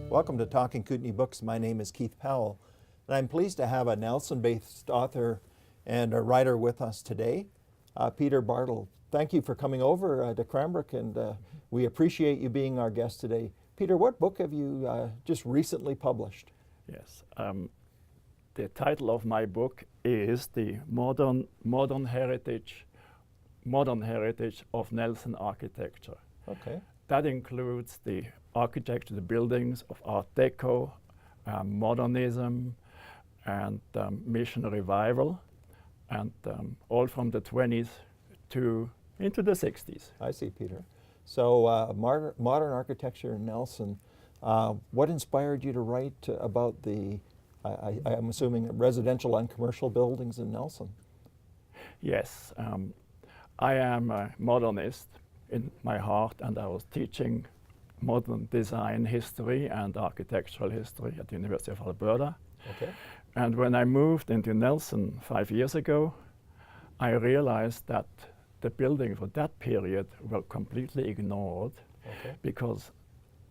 Welcome to Talking Kootenay Books. My name is Keith Powell, and I'm pleased to have a Nelson-based author and a writer with us today, Peter Bartl. Thank you for coming over to Cranbrook, and we appreciate you being our guest today. Peter, what book have you just recently published? Yes, the title of my book is The Modern Heritage of Nelson Architecture. Okay. That includes the architecture, the buildings of Art Deco, modernism, and mission revival, and all from the 20s into the 60s. I see, Peter. So modern architecture in Nelson. What inspired you to write about the, I'm assuming, residential and commercial buildings in Nelson? Yes, I am a modernist in my heart, and I was teaching modern design history and architectural history at the University of Alberta. Okay. And when I moved into Nelson 5 years ago, I realized that the buildings of that period were completely ignored, Okay. because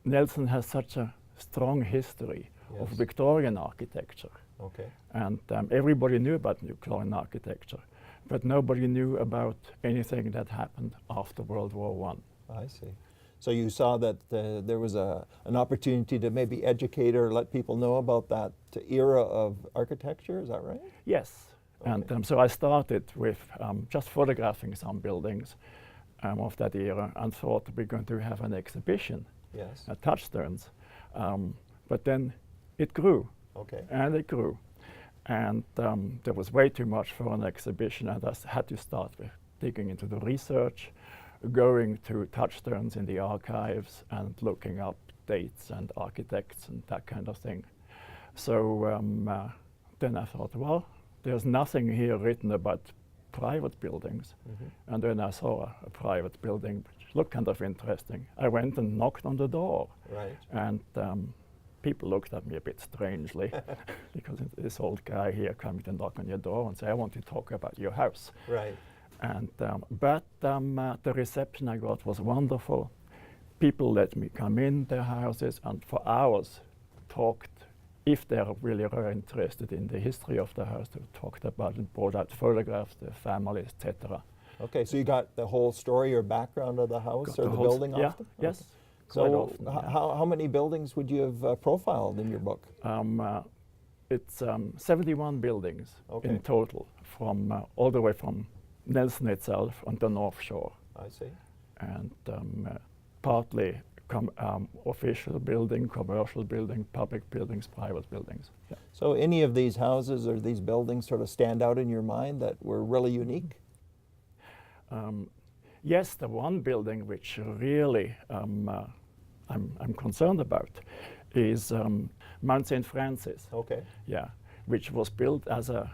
Nelson has such a strong history of Yes. Victorian architecture. Okay. And everybody knew about Victorian architecture, but nobody knew about anything that happened after World War I. I see. So you saw that there was an opportunity to maybe educate or let people know about that era of architecture, is that right? Yes, Okay. and so I started with just photographing some buildings of that era, and thought we're going to have an exhibition Yes. at Touchstones. But then it grew, Okay. and it grew. And there was way too much for an exhibition, and I had to start with digging into the research, going to Touchstones in the archives and looking up dates and architects and that kind of thing. So then I thought, well, there's nothing here written about private buildings. Mm-hmm. And then I saw a private building which looked kind of interesting. I went and knocked on the door, Right. and people looked at me a bit strangely, because this old guy here coming to knock on your door and say, I want to talk about your house. Right. And but the reception I got was wonderful. People let me come in their houses and for hours talked, if they really were interested in the history of the house, they talked about it, brought out photographs, the family, etc. Okay, so you got the whole story or background of the house Got or the whole building yeah, often? yes. Okay. Quite So often, yeah. how many buildings would you have profiled in your book? It's 71 buildings Okay. in total, from all the way from Nelson itself on the North Shore, I see. and partly official building, commercial building, public buildings, private buildings. Yeah. So any of these houses or these buildings sort of stand out in your mind that were really unique? Yes, the one building which really I'm concerned about is Mount St. Francis. Okay. Yeah, which was built as a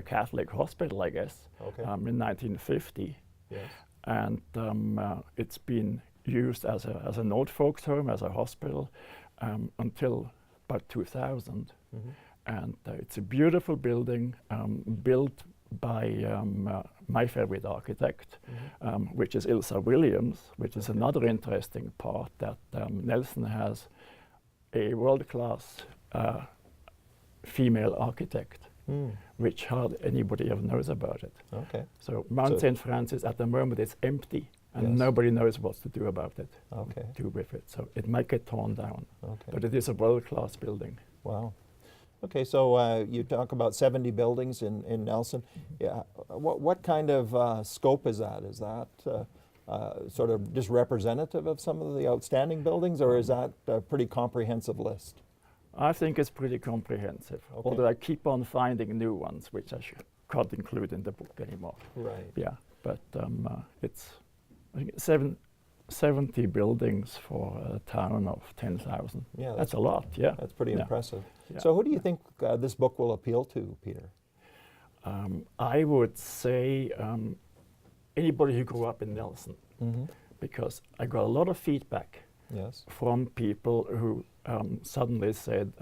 Catholic hospital, I guess, Okay. in 1950, Yes. and it's been used as an old folks home, as a hospital, until about 2000. Mm-hmm. And it's a beautiful building, built by my favorite architect, Mm-hmm. which is Ilsa Williams, which is Okay. another interesting part, that Nelson has a world-class female architect, Mm. which hardly anybody ever knows about it. Okay. So Mount So- St. Francis at the moment is empty, and Yes. nobody knows what to do about it, Okay. do with it. So it might get torn down, Okay. but it is a world-class building. Wow. Okay, so you talk about 70 buildings in Nelson. Yeah. What kind of scope is that? Is that sort of just representative of some of the outstanding buildings, or is that a pretty comprehensive list? I think it's pretty comprehensive, Okay. although I keep on finding new ones, which I can't include in the book anymore. Right. Yeah, but it's I think 70 buildings for a town of 10,000. Yeah, That's a lot, yeah. That's pretty Yeah. impressive. Yeah. So who do you think this book will appeal to, Peter? I would say anybody who grew up in Nelson, Mm-hmm. because I got a lot of feedback Yes. from people who suddenly said,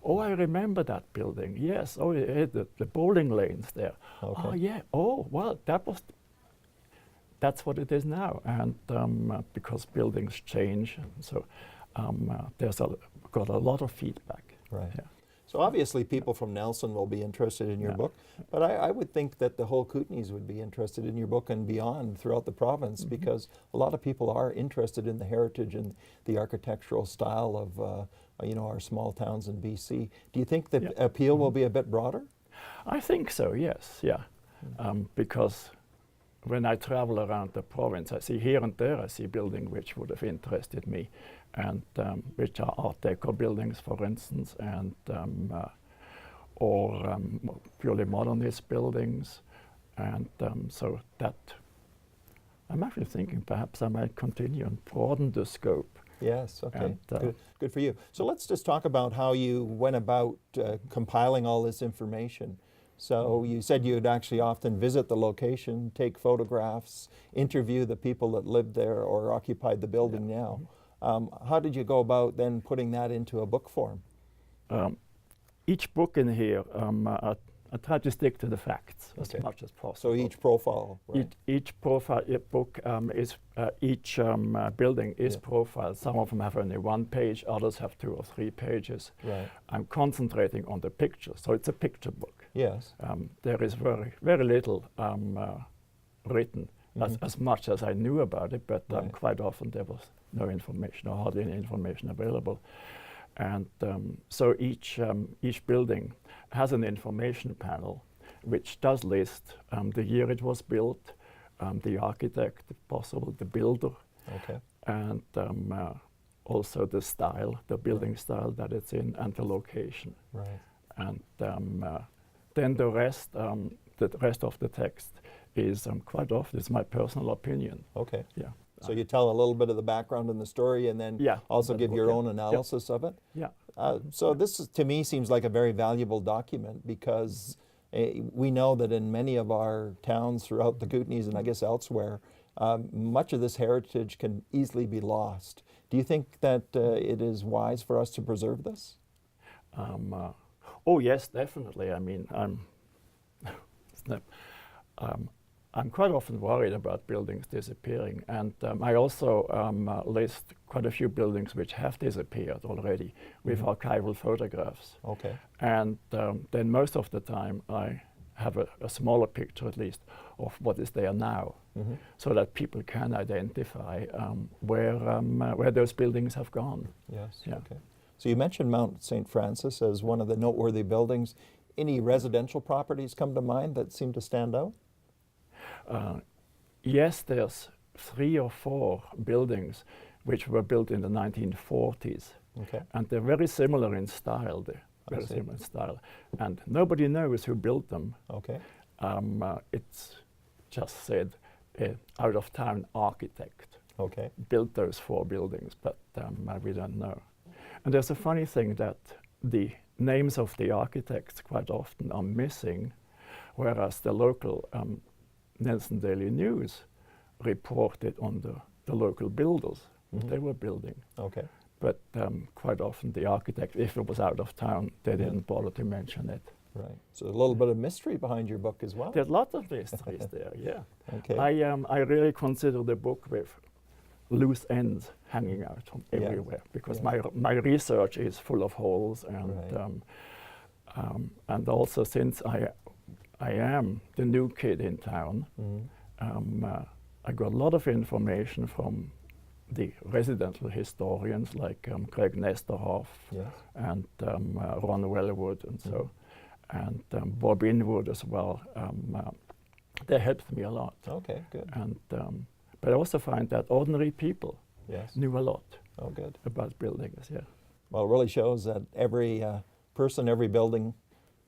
oh, I remember that building. Yes, oh, yeah, the bowling lanes there. Okay. Oh, yeah, oh, well, that's what it is now. And because buildings change, so got a lot of feedback. Right. Yeah. So obviously people from Nelson will be interested in your Yeah. book, but I would think that the whole Kootenays would be interested in your book and beyond throughout the province, because a lot of people are interested in the heritage and the architectural style of our small towns in BC. Do you think the appeal will be a bit broader? I think so, yes, yeah. Because when I travel around the province, I see here and there, I see buildings which would have interested me, and which are Art Deco buildings, for instance, and or purely modernist buildings, and so that I'm actually thinking perhaps I might continue and broaden the scope. Yes, okay, And, good for you. So let's just talk about how you went about compiling all this information. So you said you'd actually often visit the location, take photographs, interview the people that lived there or occupied the building now. How did you go about then putting that into a book form? Each book in here, I try to stick to the facts as much as possible. So each profile, right? Each profile book is each building is profiled. Some of them have only 1 page, others have 2 or 3 pages. Right. I'm concentrating on the pictures, so it's a picture book. Yes. There is very little written, as much as I knew about it, but quite often there was no information or hardly any information available. And so each building has an information panel which does list the year it was built, the architect, if possible, the builder, and also the style, the building style that it's in, and the location. Right. And then the rest of the text is quite often it's my personal opinion. Okay. Yeah. So you tell a little bit of the background and the story, and then also give your own analysis of it? Yeah. So this, to me, seems like a very valuable document, because we know that in many of our towns throughout the Kootenays and I guess elsewhere, much of this heritage can easily be lost. Do you think that it is wise for us to preserve this? Oh yes, definitely. I mean, I'm quite often worried about buildings disappearing, and I also list quite a few buildings which have disappeared already with archival photographs. Okay. And then most of the time I have a smaller picture at least of what is there now, so that people can identify where those buildings have gone. Yes, Yeah. okay. So you mentioned Mount St. Francis as one of the noteworthy buildings. Any residential properties come to mind that seem to stand out? Yes, there's 3 or 4 buildings which were built in the 1940s. Okay. And they're very similar in style. Very similar in style. And nobody knows who built them. Okay. It's just said out-of-town architect built those 4 buildings, but we don't know. And there's a funny thing that the names of the architects quite often are missing, whereas the local Nelson Daily News reported on the local builders that they were building. Okay. But quite often the architect, if it was out of town, they didn't bother to mention it. Right. So a little bit of mystery behind your book as well. There's lots of mysteries there, yeah. Okay. I really consider the book with loose ends hanging out from everywhere, because my research is full of holes, and also since I am the new kid in town, I got a lot of information from the residential historians like Greg Nesterhoff and Ron Wellwood and so, and Bob Inwood as well. They helped me a lot. Okay, good. And but I also find that ordinary people knew a lot good. about buildings. Yeah. Well, it really shows that every person, every building,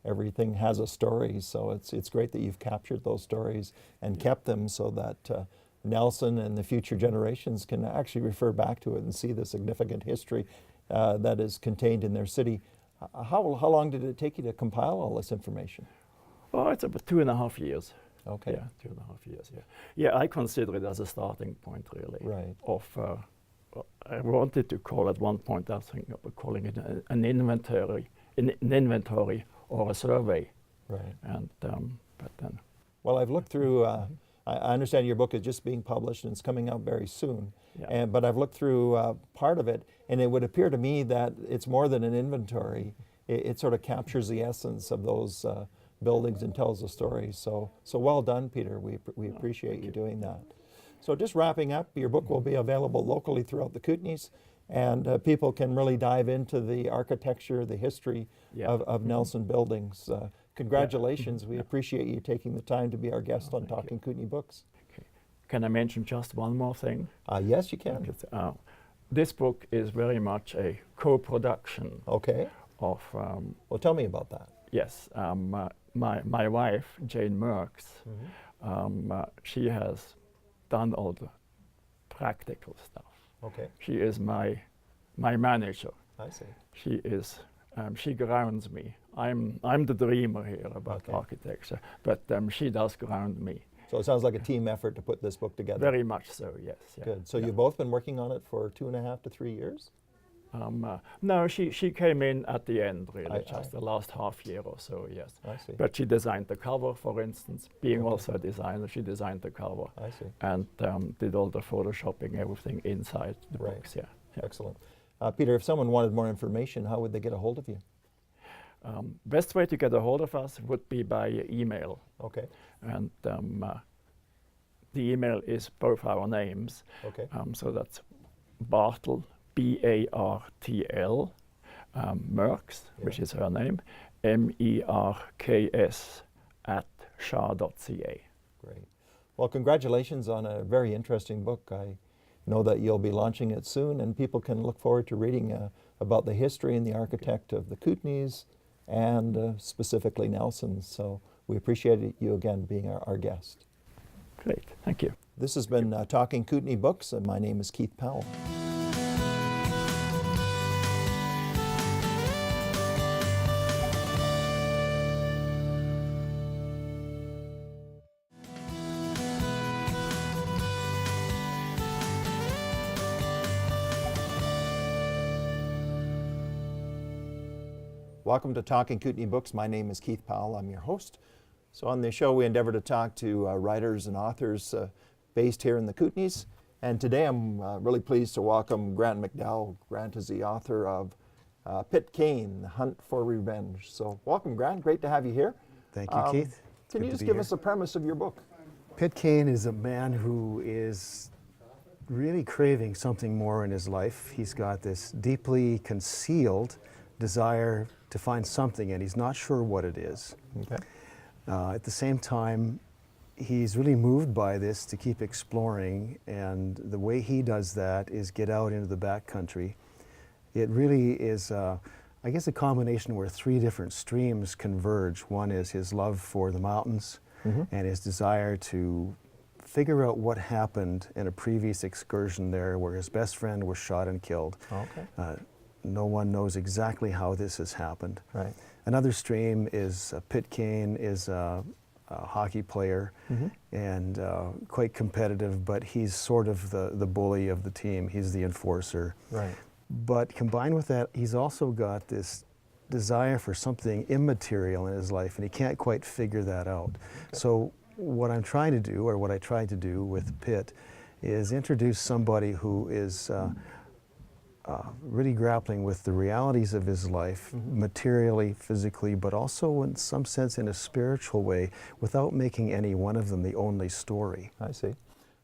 everything has a story. So it's great that you've captured those stories and kept them, so that Nelson and the future generations can actually refer back to it and see the significant history that is contained in their city. How long did it take you to compile all this information? Oh, it's about 2.5 years. Okay. Yeah, 2.5 years. Yeah. Yeah, I consider it as a starting point, really. Right. Of I wanted to call at one point, I think, of calling it an inventory, or a survey. Right. And but then. Well, I've looked through I understand your book is just being published and it's coming out very soon. Yeah. But I've looked through part of it, and it would appear to me that it's more than an inventory. It sort of captures the essence of those buildings and tells a story. So well done, Peter. We appreciate you doing that. So just wrapping up, your book will be available locally throughout the Kootenays, and people can really dive into the architecture, the history of Nelson buildings. Congratulations. We appreciate you taking the time to be our guest on Talking Kootenay Books. Okay. Can I mention just one more thing? Yes, you can. This book is very much a co-production Okay. of Well, tell me about that. yes, my wife, Jane Merks, she has done all the practical stuff. Okay. She is my manager. I see. She is, she grounds me. I'm the dreamer here about architecture, but she does ground me. So it sounds like a team effort to put this book together. Very much so, yes. Yeah. Good. So you've both been working on it for 2.5 to 3 years? No, she came in at the end, really, just the last half year or so, yes. I see. But she designed the cover, for instance. Being also a designer, she designed the cover. I see. And did all the photoshopping, everything inside the books, yeah. Excellent. Peter, if someone wanted more information, how would they get a hold of you? Best way to get a hold of us would be by email. Okay. And the email is both our names. Okay. So that's Bartl, B-A-R-T-L, Merks, which is her name, M-E-R-K-S @shah.ca. Great. Well, congratulations on a very interesting book. I know that you'll be launching it soon, and people can look forward to reading about the history and the architect of the Kootenays and specifically Nelson. So we appreciate you again being our guest. Great, thank you. This has been Talking Kootenay Books, and my name is Keith Powell. Welcome to Talking Kootenay Books. My name is Keith Powell. I'm your host. So on the show, we endeavor to talk to writers and authors based here in the Kootenays. And today I'm really pleased to welcome Grant McDowell. Grant is the author of Pitt Kane, The Hunt for Revenge. So welcome, Grant. Great to have you here. Thank you, Keith. Can you just give us the premise of your book? Pitt Kane is a man who is really craving something more in his life. He's got this deeply concealed desire to find something, and he's not sure what it is. Okay. At the same time, he's really moved by this to keep exploring, and the way he does that is get out into the backcountry. It really is, I guess, a combination where 3 different streams converge. One is his love for the mountains and his desire to figure out what happened in a previous excursion there where his best friend was shot and killed. Okay. No one knows exactly how this has happened. Right. Another stream is Pitt Kane is a hockey player and quite competitive, but he's sort of the bully of the team. He's the enforcer. Right. But combined with that, he's also got this desire for something immaterial in his life, and he can't quite figure that out. Okay. So what I'm trying to do, or what I tried to do with Pitt, is introduce somebody who is really grappling with the realities of his life, materially, physically, but also in some sense in a spiritual way, without making any one of them the only story. I see.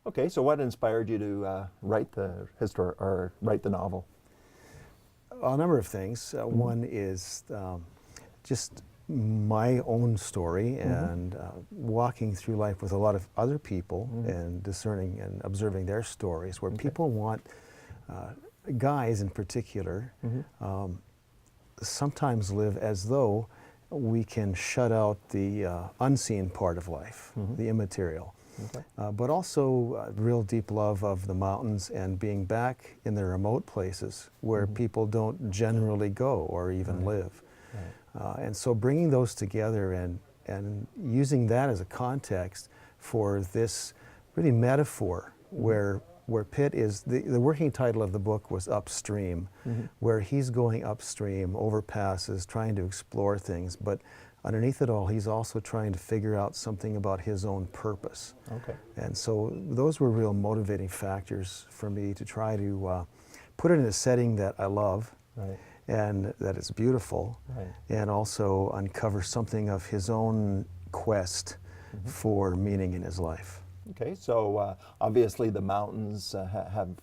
Okay, so what inspired you to write the history or write the novel? A number of things. One is just my own story and walking through life with a lot of other people and discerning and observing their stories, where people want guys in particular sometimes live as though we can shut out the unseen part of life, the immaterial. Okay. But also real deep love of the mountains and being back in the remote places where people don't generally go or even live. Right. And so bringing those together and using that as a context for this really metaphor where Pitt is, the working title of the book was Upstream, where he's going upstream, over passes, trying to explore things, but underneath it all, he's also trying to figure out something about his own purpose. Okay. And so those were real motivating factors for me to try to put it in a setting that I love, Right. and that is beautiful, Right. and also uncover something of his own quest for meaning in his life. Okay, so obviously the mountains have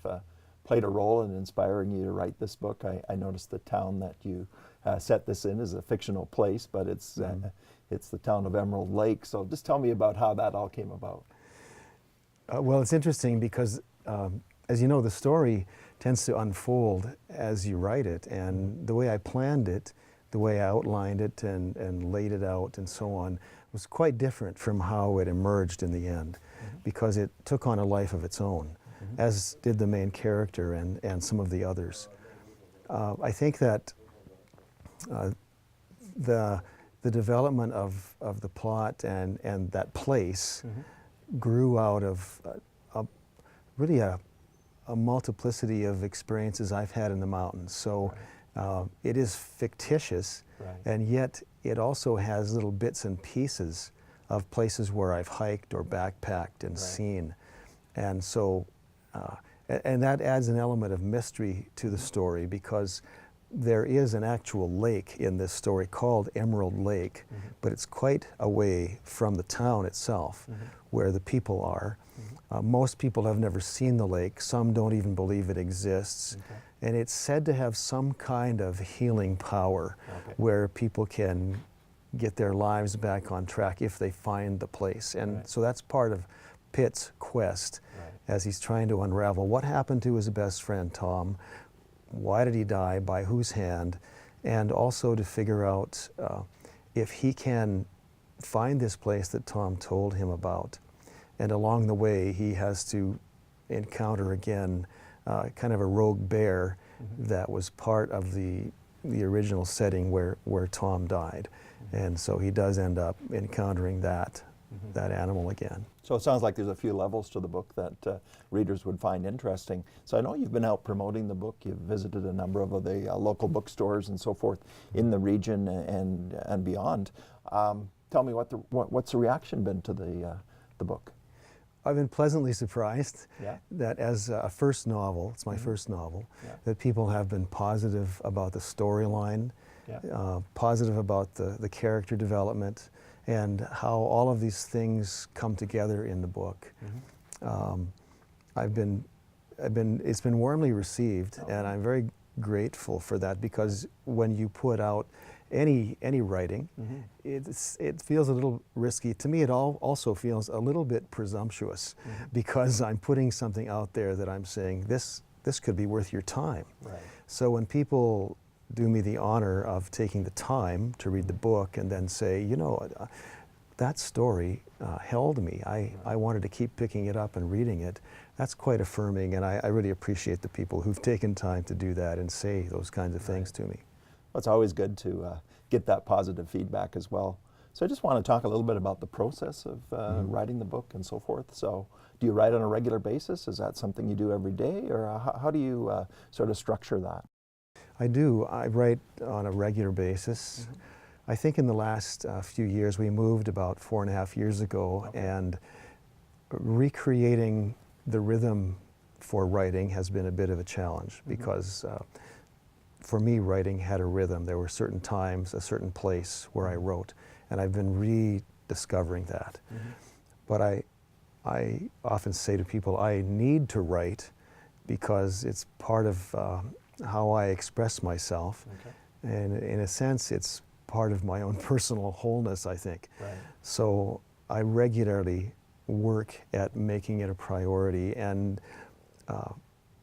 played a role in inspiring you to write this book. I noticed the town that you set this in is a fictional place, but it's the town of Emerald Lake. So just tell me about how that all came about. Well, it's interesting because, as you know, the story tends to unfold as you write it, and the way I planned it, the way I outlined it and laid it out and so on, was quite different from how it emerged in the end, because it took on a life of its own, as did the main character and some of the others. I think that the development of the plot and that place grew out of really a multiplicity of experiences I've had in the mountains. So it is fictitious, Right. and yet it also has little bits and pieces of places where I've hiked or backpacked and seen. And so, and that adds an element of mystery to the story, because there is an actual lake in this story called Emerald Lake, but it's quite away from the town itself, where the people are. Most people have never seen the lake. Some don't even believe it exists. Okay. And it's said to have some kind of healing power, Okay. where people can get their lives back on track if they find the place. And Right. so that's part of Pitt's quest, Right. as he's trying to unravel what happened to his best friend Tom, why did he die, by whose hand, and also to figure out if he can find this place that Tom told him about. And along the way, he has to encounter again kind of a rogue bear that was part of the original setting where Tom died. And so he does end up encountering that animal again. So it sounds like there's a few levels to the book that readers would find interesting. So I know you've been out promoting the book. You've visited a number of the local bookstores and so forth in the region and beyond. Tell me what's the reaction been to the book? I've been pleasantly surprised Yeah. that as a first novel, it's my first novel, Yeah. that people have been positive about the storyline, Yeah. positive about the character development, and how all of these things come together in the book. It's been warmly received, and I'm very grateful for that, because when you put out any writing, it feels a little risky. To me, it also feels a little bit presumptuous, because I'm putting something out there that I'm saying, this could be worth your time. Right. So when people do me the honor of taking the time to read the book and then say, you know, that story held me. I wanted to keep picking it up and reading it. That's quite affirming, and I really appreciate the people who've taken time to do that and say those kinds of things to me. Well, it's always good to get that positive feedback as well. So I just want to talk a little bit about the process of writing the book and so forth. So do you write on a regular basis? Is that something you do every day, or how do you sort of structure that? I do. I write on a regular basis. I think in the last few years, we moved about 4.5 years ago, and recreating the rhythm for writing has been a bit of a challenge, because for me, writing had a rhythm. There were certain times, a certain place where I wrote, and I've been rediscovering that. But I often say to people, I need to write because it's part of how I express myself. Okay. And in a sense, it's part of my own personal wholeness, I think. Right. So I regularly work at making it a priority, and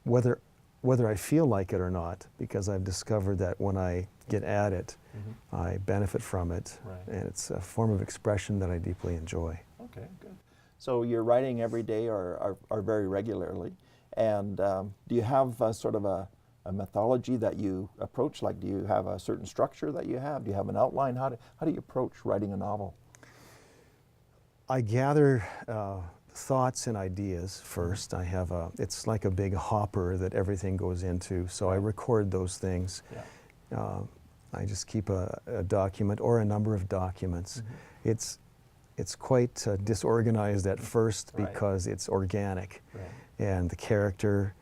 whether I feel like it or not, because I've discovered that when I get at it, I benefit from it, Right. and it's a form of expression that I deeply enjoy. Okay, good. So you're writing every day or very regularly, and do you have sort of a methodology that you approach? Like, do you have a certain structure that you have? Do you have an outline? How do you approach writing a novel? I gather thoughts and ideas first. I have it's like a big hopper that everything goes into, so I record those things. Yeah. I just keep a document or a number of documents. It's quite disorganized at first because it's organic. And the character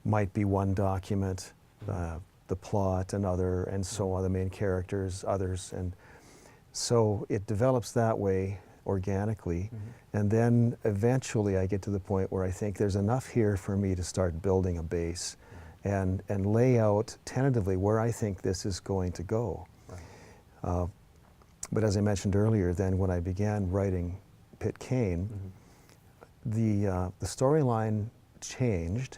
might be one document, the plot another, and so on, the main characters, others. And so it develops that way organically. And then eventually I get to the point where I think there's enough here for me to start building a base and lay out tentatively where I think this is going to go. But as I mentioned earlier, then when I began writing Pitt Kane, the storyline changed,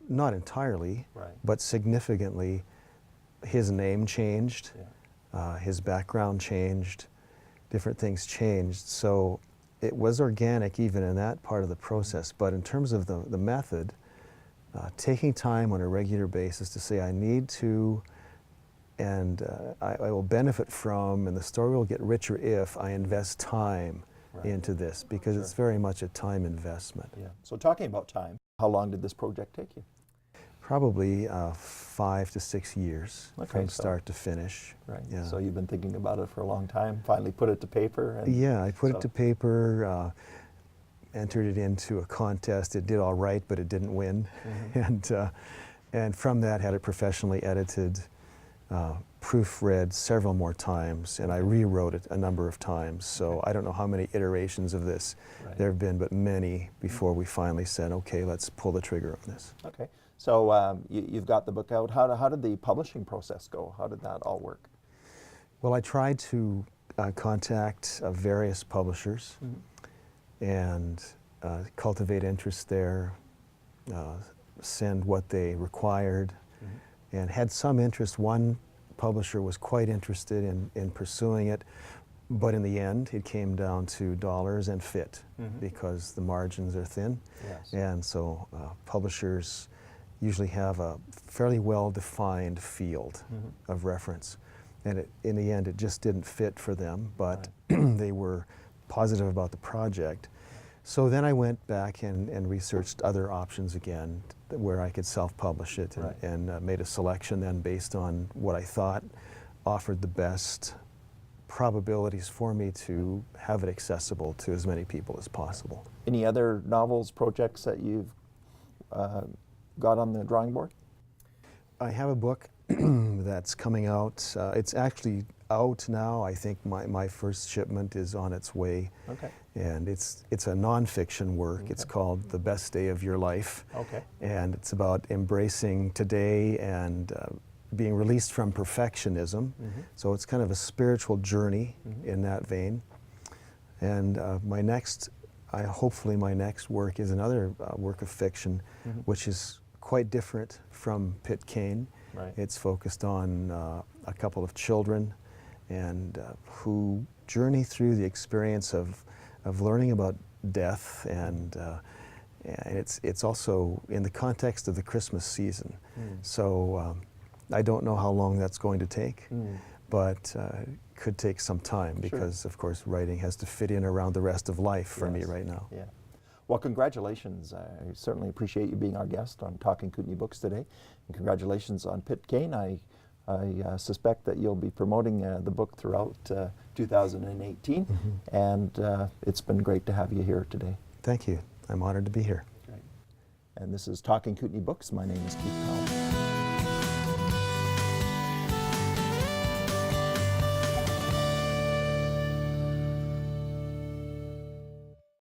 not entirely, but significantly. His name changed, his background changed, different things changed. So it was organic even in that part of the process. But in terms of the method, taking time on a regular basis to say I need to, and I will benefit from, and the story will get richer if I invest time into this, because it's very much a time investment. So talking about time, how long did this project take you? Probably 5 to 6 years from start to finish. So you've been thinking about it for a long time, finally put it to paper? And I put it to paper, entered it into a contest. It did all right, but it didn't win. And from that had it professionally edited, proofread several more times, and I rewrote it a number of times. So I don't know how many iterations of this there have been, but many before we finally said, okay, let's pull the trigger on this. Okay. So you've got the book out. How did the publishing process go? How did that all work? Well, I tried to contact various publishers and cultivate interest there, send what they required, and had some interest. One publisher was quite interested in pursuing it, but in the end it came down to dollars and fit, because the margins are thin. And so publishers usually have a fairly well-defined field of reference. And in the end, it just didn't fit for them, but they were positive about the project. So then I went back and researched other options again, where I could self-publish it, and made a selection then based on what I thought offered the best probabilities for me to have it accessible to as many people as possible. Any other novels, projects that you've got on the drawing board? I have a book that's coming out. It's actually out now. I think my first shipment is on its way. And it's a nonfiction work. It's called The Best Day of Your Life. And it's about embracing today and being released from perfectionism. So it's kind of a spiritual journey in that vein. And hopefully my next work is another work of fiction, which is quite different from Pitt Kane. It's focused on a couple of children and who journey through the experience of learning about death, and it's also in the context of the Christmas season. So I don't know how long that's going to take, but could take some time, because of course writing has to fit in around the rest of life for me right now. Well, congratulations. I certainly appreciate you being our guest on Talking Kootenay Books today. And congratulations on Pitt Kane. I suspect that you'll be promoting the book throughout 2018. And it's been great to have you here today. Thank you. I'm honored to be here. Great. And this is Talking Kootenay Books. My name is Keith Powell.